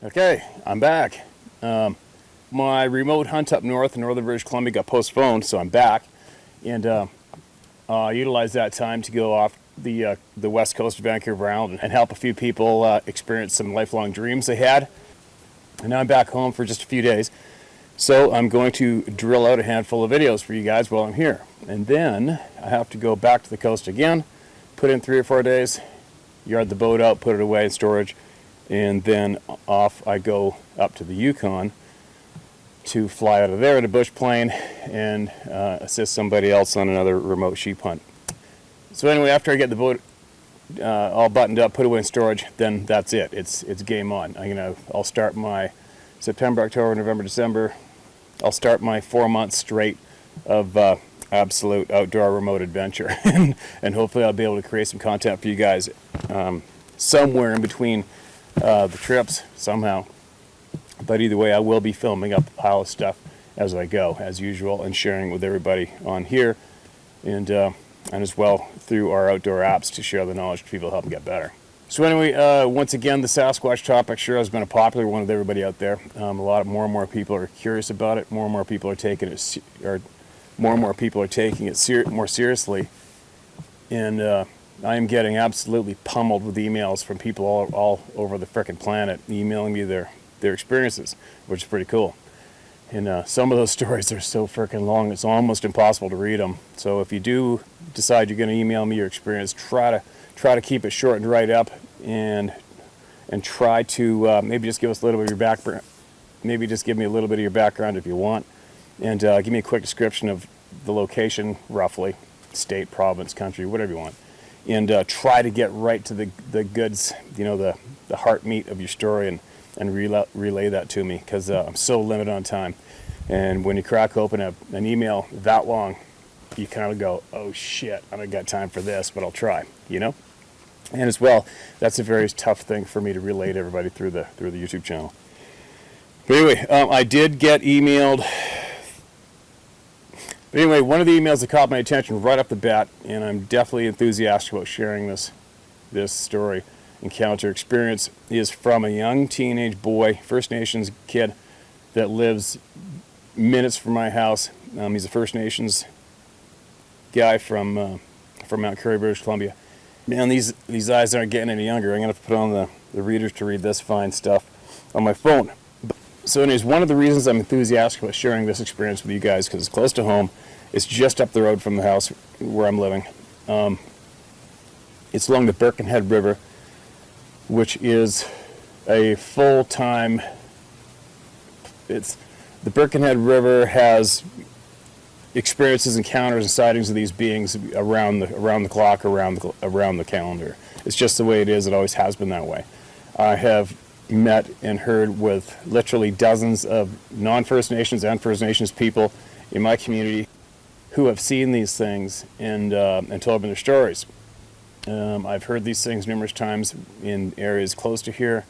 Okay, I'm back. My remote hunt up north in northern British Columbia got postponed, so I'm back, and I utilized that time to go off the west coast of Vancouver Island and help a few people experience some lifelong dreams they had. And now I'm back home for just a few days, so I'm going to drill out a handful of videos for you guys while I'm here, and then I have to go back to the coast again, put in 3 or 4 days, yard the boat out, put it away in storage. And then off I go up to the Yukon to fly out of there in a bush plane and assist somebody else on another remote sheep hunt. So anyway, after I get the boat all buttoned up, put away in storage, then that's it. It's game on. I'll start my September, October, November, December. I'll start my 4 months straight of absolute outdoor remote adventure, and hopefully I'll be able to create some content for you guys somewhere in between the trips somehow. But either way, I will be filming up a pile of stuff as I go, as usual, and sharing with everybody on here, and as well through our outdoor apps to share the knowledge to people to help them get better. So anyway, once again, the Sasquatch topic sure has been a popular one with everybody out there. More and more people are curious about it. More and more people are taking it, more seriously, and I am getting absolutely pummeled with emails from people all over the frickin' planet emailing me their experiences, which is pretty cool. And some of those stories are so frickin' long, it's almost impossible to read them. So if you do decide you're going to email me your experience, try to keep it short and right up, and try to maybe just give us a little bit of your background. Maybe just give me a little bit of your background if you want, and give me a quick description of the location, roughly, state, province, country, whatever you want. And try to get right to the goods, the heart meat of your story, and relay that to me, because I'm so limited on time. And when you crack open an email that long, you kind of go, oh shit, I don't got time for this, but I'll try, And as well, that's a very tough thing for me to relay to everybody through the YouTube channel. But anyway, I did get emailed. But anyway, one of the emails that caught my attention right off the bat, and I'm definitely enthusiastic about sharing this story, encounter, experience, is from a young teenage boy, First Nations kid, that lives minutes from my house. He's a First Nations guy from Mount Currie, British Columbia. Man, these eyes aren't getting any younger. I'm going to put on the readers to read this fine stuff on my phone. So anyways, one of the reasons I'm enthusiastic about sharing this experience with you guys, because it's close to home, it's just up the road from the house where I'm living. It's along the Birkenhead River, which is a full-time... The Birkenhead River has experiences, encounters, and sightings of these beings around the clock, around the calendar. It's just the way it is. It always has been that way. I have met and heard with literally dozens of non-First Nations and First Nations people in my community who have seen these things and told me their stories. I've heard these things numerous times in areas close to here.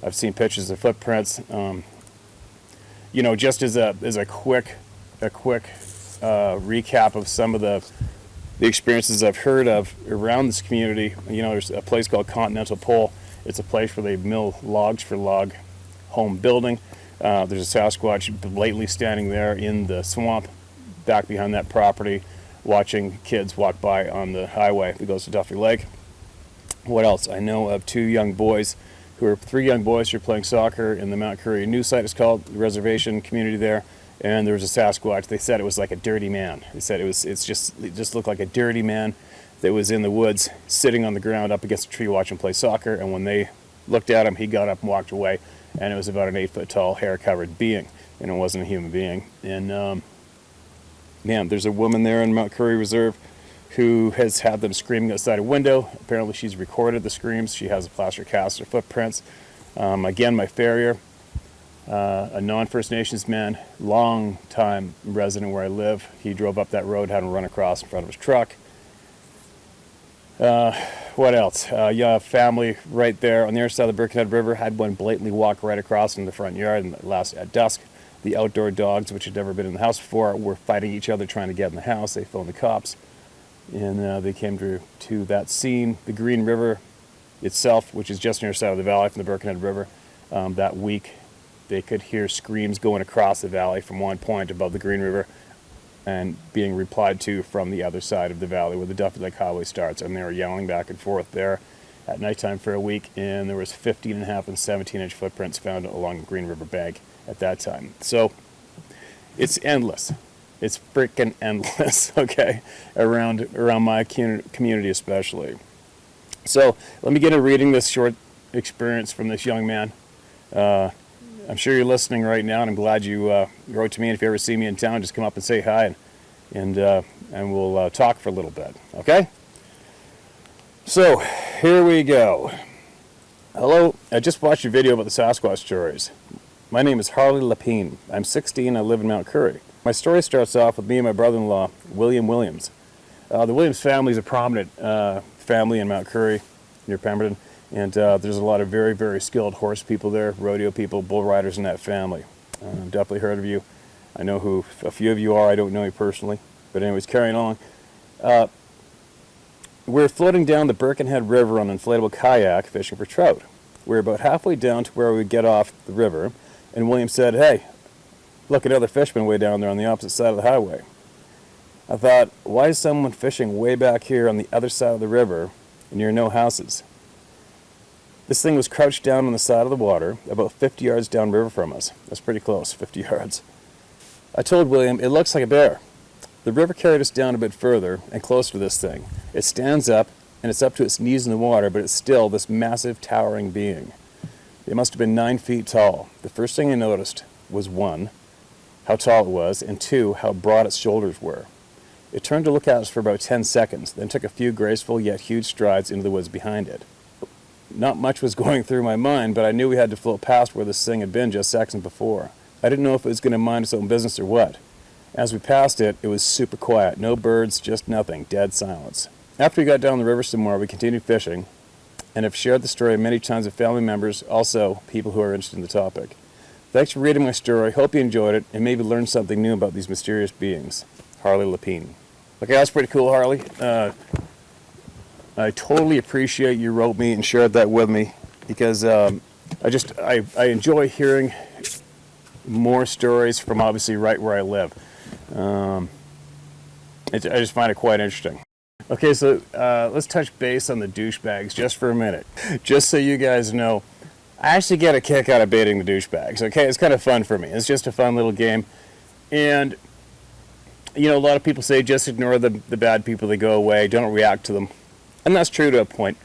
I've seen pictures of footprints. Just as a quick recap of some of the experiences I've heard of around this community. There's a place called Continental Pole. It's a place where they mill logs for log home building. There's a Sasquatch blatantly standing there in the swamp back behind that property, watching kids walk by on the highway that goes to Duffy Lake. What else? I know of 3 young boys who are playing soccer in the Mount Currie New Site, it's called, the reservation community there. And there was a Sasquatch. They said it was like a dirty man. They said it just looked like a dirty man that was in the woods, sitting on the ground up against a tree watching play soccer. And when they looked at him, he got up and walked away. And it was about an 8-foot-tall, hair-covered being, and it wasn't a human being. And there's a woman there in Mount Currie Reserve who has had them screaming outside a window. Apparently, she's recorded the screams. She has a plaster cast of footprints. Again, my farrier, a non-First Nations man, long-time resident where I live. He drove up that road, had him run across in front of his truck. What else? A family right there on the other side of the Birkenhead River had one blatantly walk right across in the front yard at dusk. The outdoor dogs, which had never been in the house before, were fighting each other trying to get in the house. They phoned the cops, and they came to that scene. The Green River itself, which is just near the side of the valley from the Birkenhead River, that week. They could hear screams going across the valley from one point above the Green River and being replied to from the other side of the valley where the Duffy Lake Highway starts. And they were yelling back and forth there at nighttime for a week. And there was 15.5 and 17-inch footprints found along the Green River bank at that time. So it's endless. It's freaking endless, okay, around my community especially. So let me get into reading this short experience from this young man. I'm sure you're listening right now, and I'm glad you wrote to me. And if you ever see me in town, just come up and say hi, and we'll talk for a little bit, okay? So here we go. Hello, I just watched your video about the Sasquatch stories. My name is Harley Lapine. I'm 16. I live in Mount Currie. My story starts off with me and my brother-in-law, William Williams. The Williams family is a prominent family in Mount Currie, near Pemberton. And there's a lot of very, very skilled horse people there, rodeo people, bull riders in that family. Definitely heard of you. I know who a few of you are. I don't know you personally. But anyways, carrying on. We're floating down the Birkenhead River on an inflatable kayak fishing for trout. We're about halfway down to where we get off the river. And William said, "Hey, look at other fishermen way down there on the opposite side of the highway." I thought, why is someone fishing way back here on the other side of the river near no houses? This thing was crouched down on the side of the water, about 50 yards downriver from us. That's pretty close, 50 yards. I told William, it looks like a bear. The river carried us down a bit further and closer to this thing. It stands up, and it's up to its knees in the water, but it's still this massive, towering being. It must have been 9 feet tall. The first thing I noticed was, 1, how tall it was, and 2, how broad its shoulders were. It turned to look at us for about 10 seconds, then took a few graceful yet huge strides into the woods behind it. Not much was going through my mind, but I knew we had to float past where this thing had been just seconds before. I didn't know if it was going to mind its own business or what. As we passed it, it was super quiet. No birds, just nothing. Dead silence. After we got down the river some more, we continued fishing, and have shared the story many times with family members, also people who are interested in the topic. Thanks for reading my story. Hope you enjoyed it, and maybe learned something new about these mysterious beings. Harley Lapine. Okay, that's pretty cool, Harley. I totally appreciate you wrote me and shared that with me, because I enjoy hearing more stories from obviously right where I live. I just find it quite interesting. Okay, so let's touch base on the douchebags just for a minute. Just so you guys know, I actually get a kick out of baiting the douchebags. Okay, it's kind of fun for me. It's just a fun little game. And, you know, a lot of people say just ignore the bad people, they go away, don't react to them. And that's true to a point.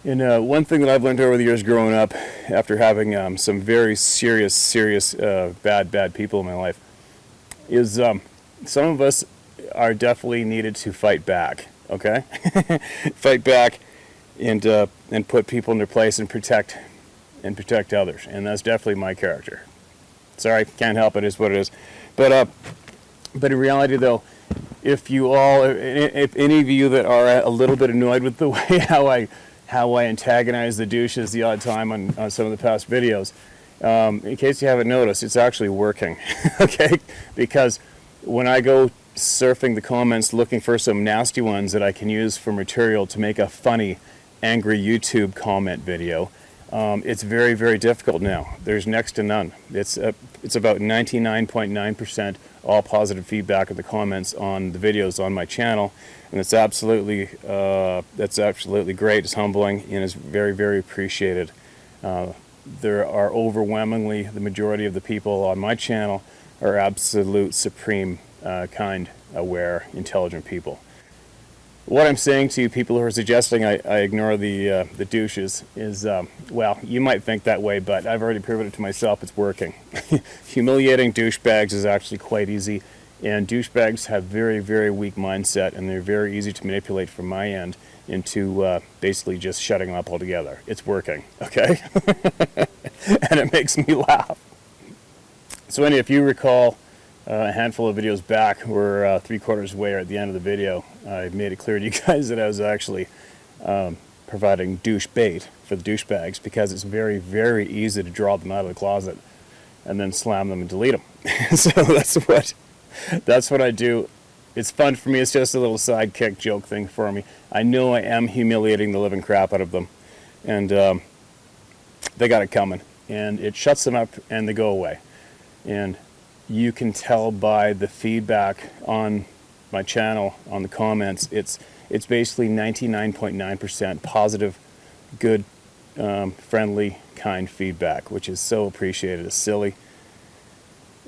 And one thing that I've learned over the years growing up, after having some very serious, bad people in my life, is some of us are definitely needed to fight back, okay? Fight back and put people in their place and protect others. And that's definitely my character. Sorry, can't help it, is what it is. But in reality, though, if any of you that are a little bit annoyed with the way how I antagonize the douches the odd time on some of the past videos, in case you haven't noticed, it's actually working, okay? Because when I go surfing the comments looking for some nasty ones that I can use for material to make a funny, angry YouTube comment video, it's very, very difficult now. There's next to none. It's about 99.9% all positive feedback in the comments on the videos on my channel, and it's absolutely great. It's humbling and is very, very appreciated. There are overwhelmingly the majority of the people on my channel are absolute supreme, kind, aware, intelligent people. What I'm saying to you people who are suggesting I ignore the douches is, well, you might think that way, but I've already proven it to myself. It's working. Humiliating douchebags is actually quite easy, and douchebags have very, very weak mindset, and they're very easy to manipulate from my end into basically just shutting them up altogether. It's working, okay? And it makes me laugh. So anyway, if you recall, a handful of videos back, we're 3/4 way at the end of the video, I made it clear to you guys that I was actually providing douche bait for the douchebags, because it's very, very easy to draw them out of the closet and then slam them and delete them. So that's what I do. It's fun for me. It's just a little sidekick joke thing for me. I know I am humiliating the living crap out of them, and they got it coming. and it shuts them up and they go away. And you can tell by the feedback on my channel, on the comments, it's basically 99.9% positive, good, friendly, kind feedback, which is so appreciated. It's silly.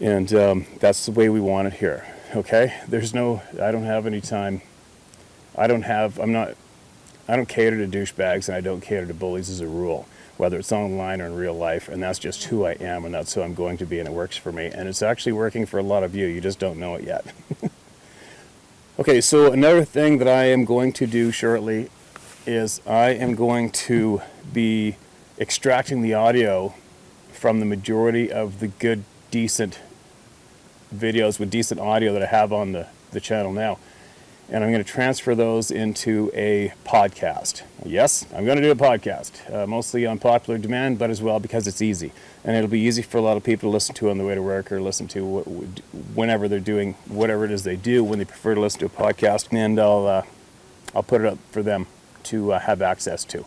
And that's the way we want it here. Okay? I don't have any time. I don't cater to douchebags, and I don't cater to bullies as a rule, whether it's online or in real life, and that's just who I am, and that's who I'm going to be, and it works for me, and it's actually working for a lot of you. You just don't know it yet. Okay, so another thing that I am going to do shortly is I am going to be extracting the audio from the majority of the good, decent videos with decent audio that I have on the channel now. And I'm going to transfer those into a podcast. Yes, I'm going to do a podcast, mostly on popular demand, but as well because it's easy. And it'll be easy for a lot of people to listen to on the way to work or listen to whenever they're doing whatever it is they do when they prefer to listen to a podcast. And I'll put it up for them to have access to.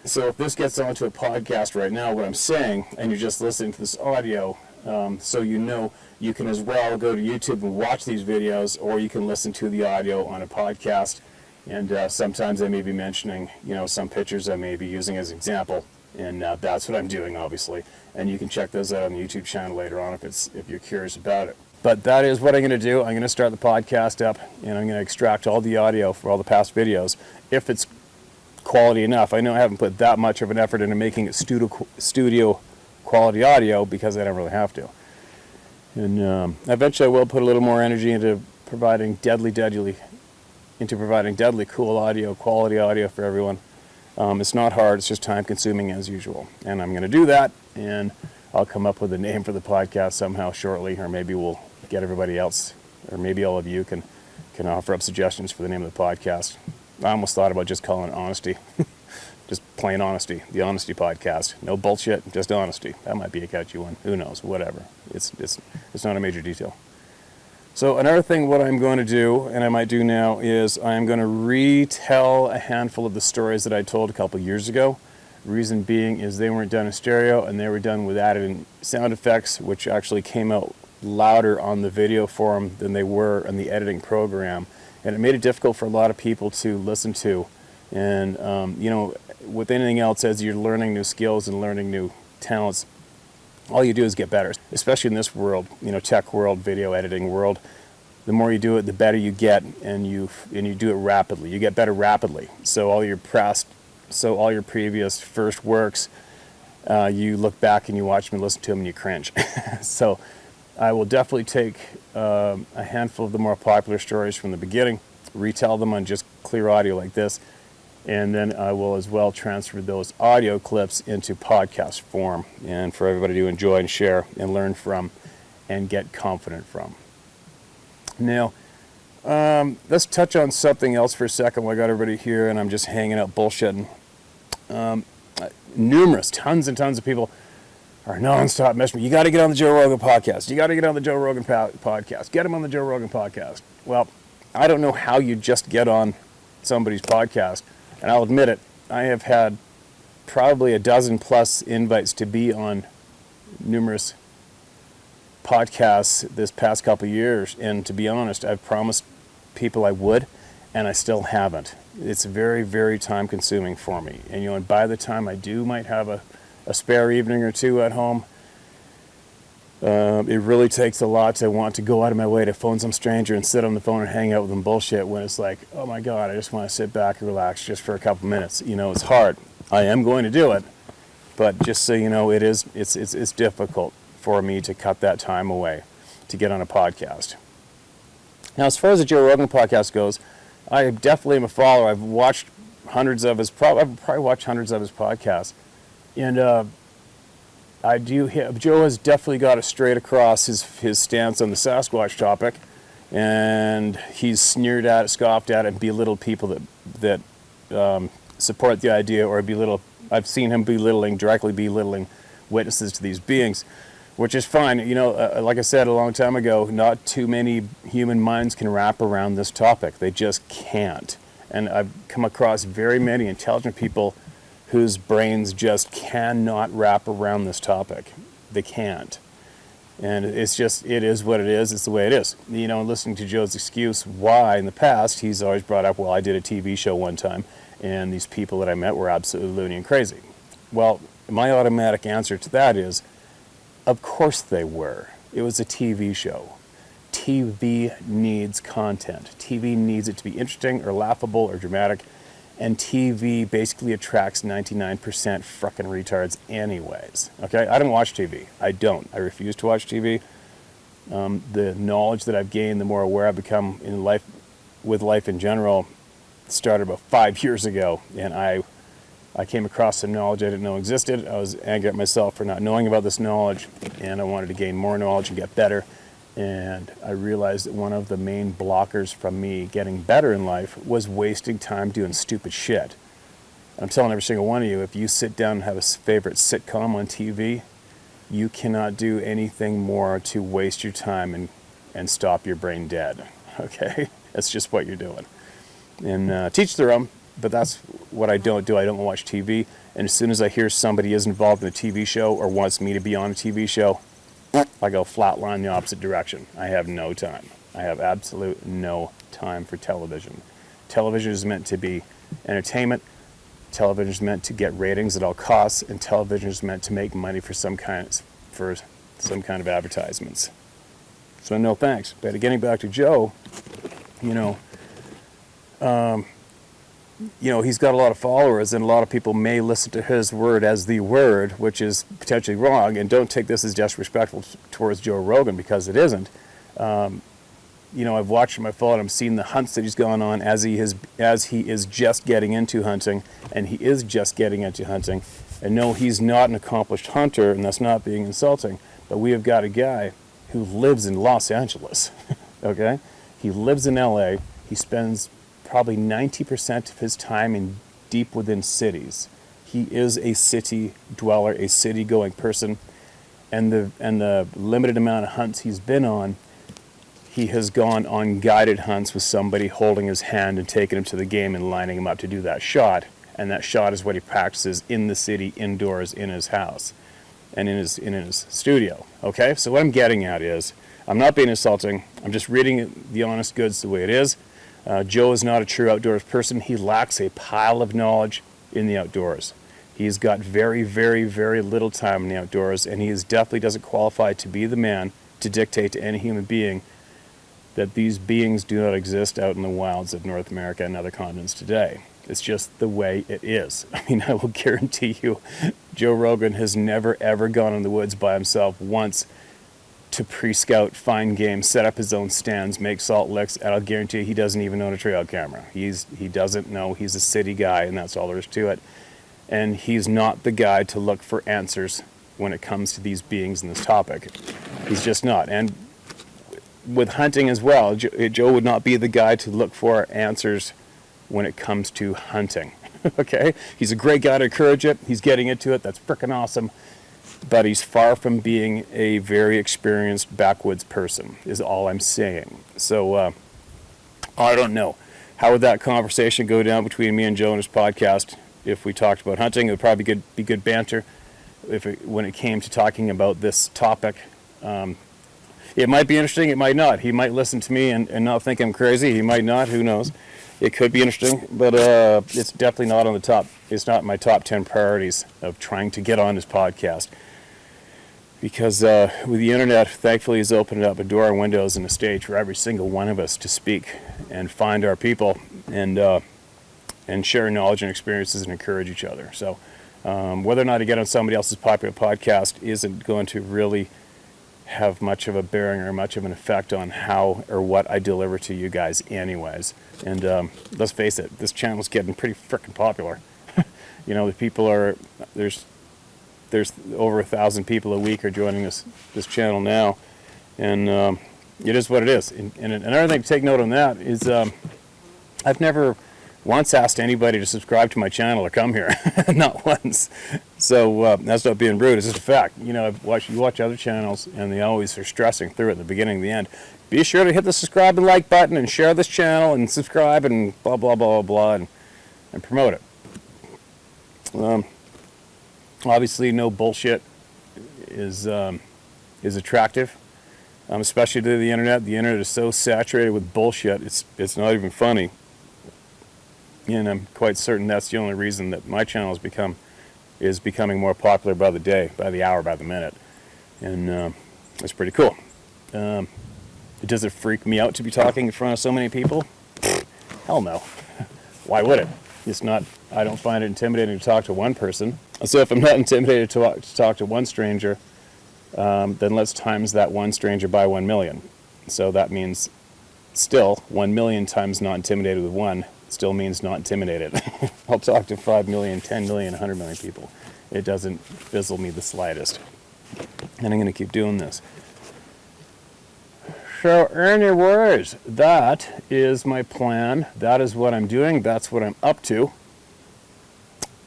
So if this gets onto a podcast right now, what I'm saying, and you're just listening to this audio, so you know, you can as well go to YouTube and watch these videos, or you can listen to the audio on a podcast. And sometimes I may be mentioning, some pictures I may be using as an example, and that's what I'm doing, obviously. And you can check those out on the YouTube channel later on if you're curious about it. But that is what I'm going to do. I'm going to start the podcast up, and I'm going to extract all the audio for all the past videos, if it's quality enough. I know I haven't put that much of an effort into making it studio quality audio because I don't really have to. And eventually I will put a little more energy into providing deadly cool audio, quality audio for everyone. It's not hard, it's just time consuming as usual. And I'm going to do that, and I'll come up with a name for the podcast somehow shortly, or maybe we'll get everybody else, or maybe all of you can offer up suggestions for the name of the podcast. I almost thought about just calling it Honesty. Just plain honesty, the Honesty Podcast. No bullshit, just honesty. That might be a catchy one. Who knows? Whatever. It's not a major detail. So another thing, what I'm going to do, and I might do now, is I'm going to retell a handful of the stories that I told a couple years ago. Reason being is they weren't done in stereo, and they were done with added sound effects, which actually came out louder on the video form than they were in the editing program. And it made it difficult for a lot of people to listen to. And, with anything else, as you're learning new skills and learning new talents, all you do is get better, especially in this world, tech world, video editing world. The more you do it, the better you get, and you do it rapidly. You get better rapidly. So all your previous first works, you look back and you watch them and listen to them and you cringe. So I will definitely take a handful of the more popular stories from the beginning, retell them on just clear audio like this, and then I will as well transfer those audio clips into podcast form, and for everybody to enjoy and share and learn from and get confident from. Now, let's touch on something else for a second while I got everybody here and I'm just hanging out bullshitting. Tons and tons of people are non-stop messaging me. You got to get on the Joe Rogan podcast. You got to get on the Joe Rogan podcast. Get him on the Joe Rogan podcast. Well, I don't know how you just get on somebody's podcast. And I'll admit it, I have had probably a dozen plus invites to be on numerous podcasts this past couple of years. And to be honest, I've promised people I would, and I still haven't. It's very, very time consuming for me. And and by the time I do, might have a spare evening or two at home. It really takes a lot to want to go out of my way to phone some stranger and sit on the phone and hang out with them bullshit when it's like, oh my God, I just want to sit back and relax just for a couple minutes. It's hard. I am going to do it, but just so you know, it's difficult for me to cut that time away to get on a podcast. Now, as far as the Joe Rogan podcast goes, I definitely am a follower. I've watched hundreds of his podcasts, and Joe has definitely got it straight across his stance on the Sasquatch topic, and he's sneered at it, scoffed at it, and belittled people that support the idea or belittle. I've seen him directly belittling witnesses to these beings, which is fine. Like I said a long time ago, not too many human minds can wrap around this topic. They just can't. And I've come across very many intelligent people whose brains just cannot wrap around this topic. They can't. And it's just, it is what it is. It's the way it is. You know, listening to Joe's excuse why in the past, he's always brought up, well, I did a TV show one time, and these people that I met were absolutely loony and crazy. Well, my automatic answer to that is, of course they were. It was a TV show. TV needs content. TV needs it to be interesting or laughable or dramatic. And TV basically attracts 99% frickin' retards anyways. Okay? I don't watch TV. I don't. I refuse to watch TV. The knowledge that I've gained, the more aware I've become in life, with life in general, started about 5 years ago. And I came across some knowledge I didn't know existed. I was angry at myself for not knowing about this knowledge. And I wanted to gain more knowledge and get better. And I realized that one of the main blockers from me getting better in life was wasting time doing stupid shit. I'm telling every single one of you, if you sit down and have a favorite sitcom on TV, you cannot do anything more to waste your time and stop your brain dead. Okay? That's just what you're doing. And teach their own, but that's what I don't do. I don't watch TV. And as soon as I hear somebody is involved in a TV show or wants me to be on a TV show, I go flatline the opposite direction. I have no time. I have absolute no time for television. Television is meant to be entertainment. Television is meant to get ratings at all costs, and television is meant to make money for some kind of advertisements. So no thanks. But getting back to Joe, he's got a lot of followers, and a lot of people may listen to his word as the word, which is potentially wrong. And don't take this as disrespectful towards Joe Rogan, because it isn't. I've watched him, I've followed him, seen the hunts that he's gone on as he is just getting into hunting, and he is just getting into hunting. And no, he's not an accomplished hunter, and that's not being insulting. But we have got a guy who lives in Los Angeles. Okay, he lives in LA. He spends probably 90% of his time in deep within cities. He is a city dweller, a city-going person, and the limited amount of hunts he's been on, he has gone on guided hunts with somebody holding his hand and taking him to the game and lining him up to do that shot. And that shot is what he practices in the city, indoors, in his house, and in his studio. Okay, so what I'm getting at is, I'm not being insulting. I'm just reading the honest goods the way it is. Joe is not a true outdoors person. He lacks a pile of knowledge in the outdoors. He's got very, very, very little time in the outdoors, and he definitely doesn't qualify to be the man to dictate to any human being that these beings do not exist out in the wilds of North America and other continents today. It's just the way it is. I mean, I will guarantee you, Joe Rogan has never, ever gone in the woods by himself once to pre-scout, find game, set up his own stands, make salt licks, and I'll guarantee you he doesn't even own a trail camera. He doesn't know. He's a city guy, and that's all there is to it. And he's not the guy to look for answers when it comes to these beings in this topic. He's just not. And with hunting as well, Joe would not be the guy to look for answers when it comes to hunting. Okay? He's a great guy to encourage it. He's getting into it. That's freaking awesome. But he's far from being a very experienced backwoods person, is all I'm saying. So, I don't know. How would that conversation go down between me and Joe and his podcast if we talked about hunting? It would probably be good banter when it came to talking about this topic. It might be interesting, it might not. He might listen to me and not think I'm crazy. He might not, who knows. It could be interesting, but it's definitely not on the top. It's not my top 10 priorities of trying to get on his podcast. Because with the internet, thankfully, has opened up a door and windows and a stage for every single one of us to speak and find our people and share knowledge and experiences and encourage each other. So whether or not I get on somebody else's popular podcast isn't going to really have much of a bearing or much of an effect on how or what I deliver to you guys anyways. And let's face it, this channel's getting pretty freaking popular. The people are, there's over 1,000 people a week are joining this channel now, and it is what it is. And another thing to take note on that is I've never once asked anybody to subscribe to my channel or come here, not once. So that's not being rude. It's just a fact. You watch other channels, and they always are stressing through it at the beginning and the end. Be sure to hit the subscribe and like button and share this channel and subscribe and blah blah blah blah blah and promote it. Obviously, no bullshit is attractive, especially to the internet. The internet is so saturated with bullshit; it's not even funny. And I'm quite certain that's the only reason that my channel is becoming more popular by the day, by the hour, by the minute, and it's pretty cool. Does it freak me out to be talking in front of so many people? Hell no. Why would it? It's not. I don't find it intimidating to talk to one person. So if I'm not intimidated to talk to one stranger, then let's times that one stranger by 1 million. So that means still 1 million times not intimidated with one still means not intimidated. I'll talk to 5 million, 10 million, 100 million people. It doesn't fizzle me the slightest. And I'm going to keep doing this. So anyways, that is my plan. That is what I'm doing. That's what I'm up to.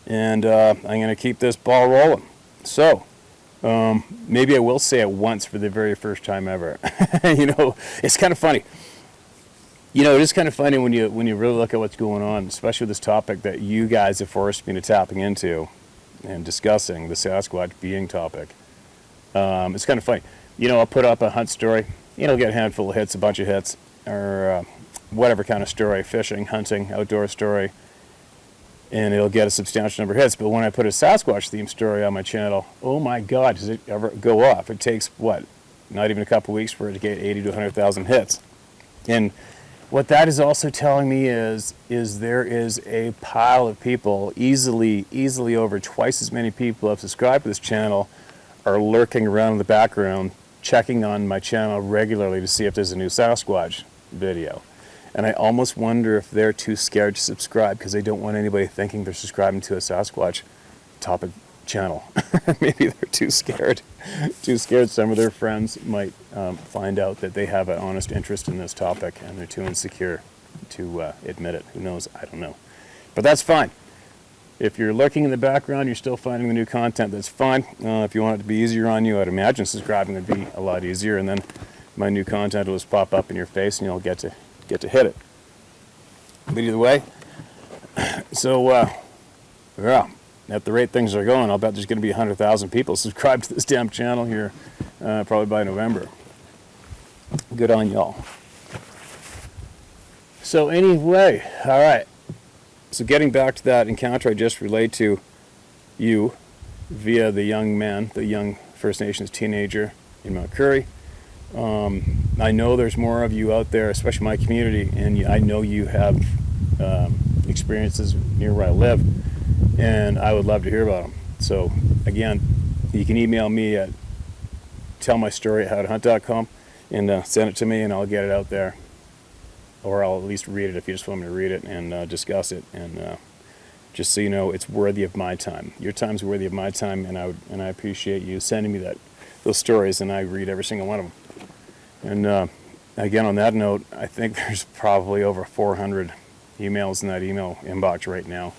And I'm going to keep this ball rolling. So, maybe I will say it once for the very first time ever. It's kind of funny. It is kind of funny when you really look at what's going on, especially with this topic that you guys have forced me to tapping into and discussing, the Sasquatch being topic. It's kind of funny. I'll put up a hunt story. Get a handful of hits, a bunch of hits, or whatever kind of story, fishing, hunting, outdoor story, and it'll get a substantial number of hits. But when I put a Sasquatch themed story on my channel, oh my God, does it ever go off? It takes, not even a couple weeks for it to get 80 to 100,000 hits. And what that is also telling me is there is a pile of people, easily over twice as many people have subscribed to this channel, are lurking around in the background, checking on my channel regularly to see if there's a new Sasquatch video. And I almost wonder if they're too scared to subscribe because they don't want anybody thinking they're subscribing to a Sasquatch topic channel. Maybe they're too scared. Some of their friends might find out that they have an honest interest in this topic and they're too insecure to admit it. Who knows? I don't know. But that's fine. If you're lurking in the background, you're still finding the new content, that's fine. If you want it to be easier on you, I'd imagine subscribing would be a lot easier, and then my new content will just pop up in your face and you'll get to hit it. But either way, so yeah, at the rate things are going, I'll bet there's going to be 100,000 people subscribed to this damn channel here probably by November. Good on y'all. So anyway, all right. So getting back to that encounter I just relayed to you via the young man, the young First Nations teenager in Mount Currie. I know there's more of you out there, especially my community, and I know you have experiences near where I live, and I would love to hear about them. So again, you can email me at tellmystory@howtohunt.com and send it to me, and I'll get it out there. Or I'll at least read it if you just want me to read it and discuss it. And just so you know, it's worthy of my time. Your time's worthy of my time, and I appreciate you sending me those stories, and I read every single one of them. And again, on that note, I think there's probably over 400 emails in that email inbox right now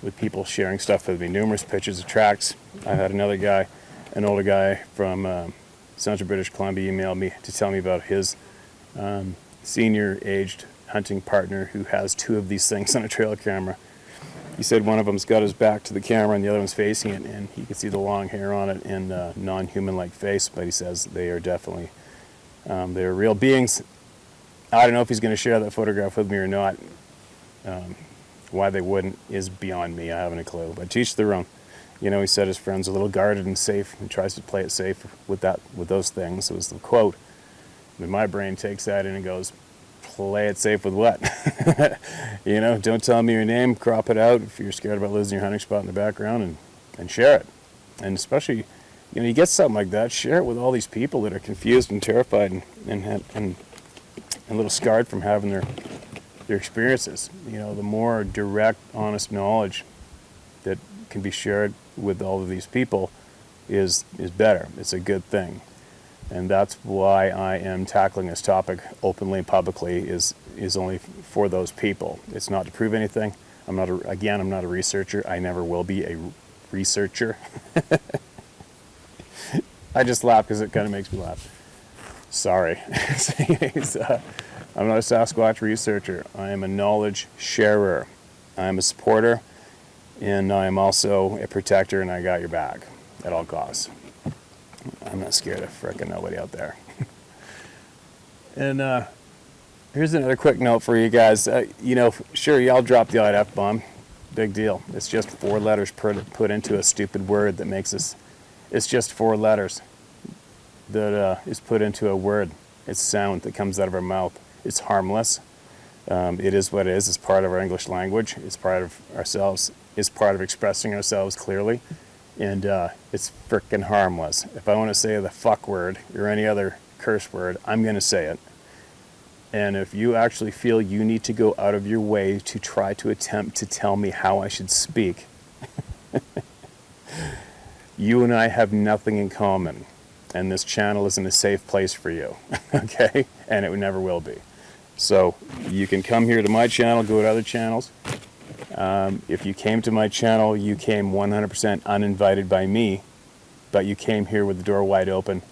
with people sharing stuff with me, numerous pictures of tracks. I had another guy, an older guy from Central British Columbia, email me to tell me about his senior-aged hunting partner who has 2 of these things on a trail camera. He said one of them's got his back to the camera and the other one's facing it, and he could see the long hair on it and non-human-like face, but he says they are definitely they're real beings. I don't know if he's going to share that photograph with me or not. Why they wouldn't is beyond me. I haven't a clue, but teach their own. He said his friend's a little guarded and safe and tries to play it safe with those things. It was the quote. But my brain takes that in and goes, play it safe with what? Don't tell me your name, crop it out if you're scared about losing your hunting spot in the background, and share it. And especially, you get something like that, share it with all these people that are confused and terrified and a little scarred from having their experiences. The more direct, honest knowledge that can be shared with all of these people is better. It's a good thing. And that's why I am tackling this topic openly and publicly is only for those people. It's not to prove anything. I'm not a researcher. I never will be a researcher. I just laugh because it kind of makes me laugh. Sorry. I'm not a Sasquatch researcher. I am a knowledge sharer. I am a supporter And I'm also a protector, and I got your back at all costs. I'm not scared of frickin' nobody out there. And here's another quick note for you guys. Sure, y'all drop the odd F-bomb. Big deal. It's just 4 letters put into a stupid word that makes us... It's just 4 letters that is put into a word. It's sound that comes out of our mouth. It's harmless. It is what it is. It's part of our English language. It's part of ourselves. It's part of expressing ourselves clearly. And it's frickin' harmless. If I want to say the fuck word or any other curse word, I'm going to say it. And if you actually feel you need to go out of your way to try to attempt to tell me how I should speak, you and I have nothing in common. And this channel isn't a safe place for you. Okay? And it never will be. So you can come here to my channel, go to other channels. If you came to my channel, you came 100% uninvited by me, but you came here with the door wide open,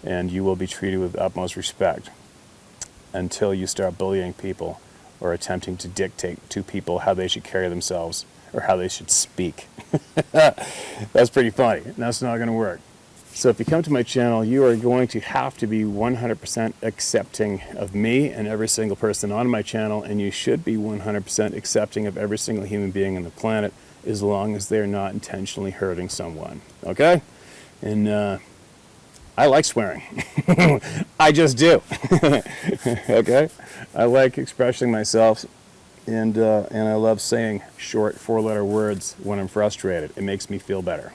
and you will be treated with utmost respect until you start bullying people or attempting to dictate to people how they should carry themselves or how they should speak. That's pretty funny. That's not going to work. So if you come to my channel, you are going to have to be 100% accepting of me and every single person on my channel, and you should be 100% accepting of every single human being on the planet as long as they're not intentionally hurting someone. Okay? And I like swearing. I just do. Okay? I like expressing myself, and I love saying short 4-letter words when I'm frustrated. It makes me feel better.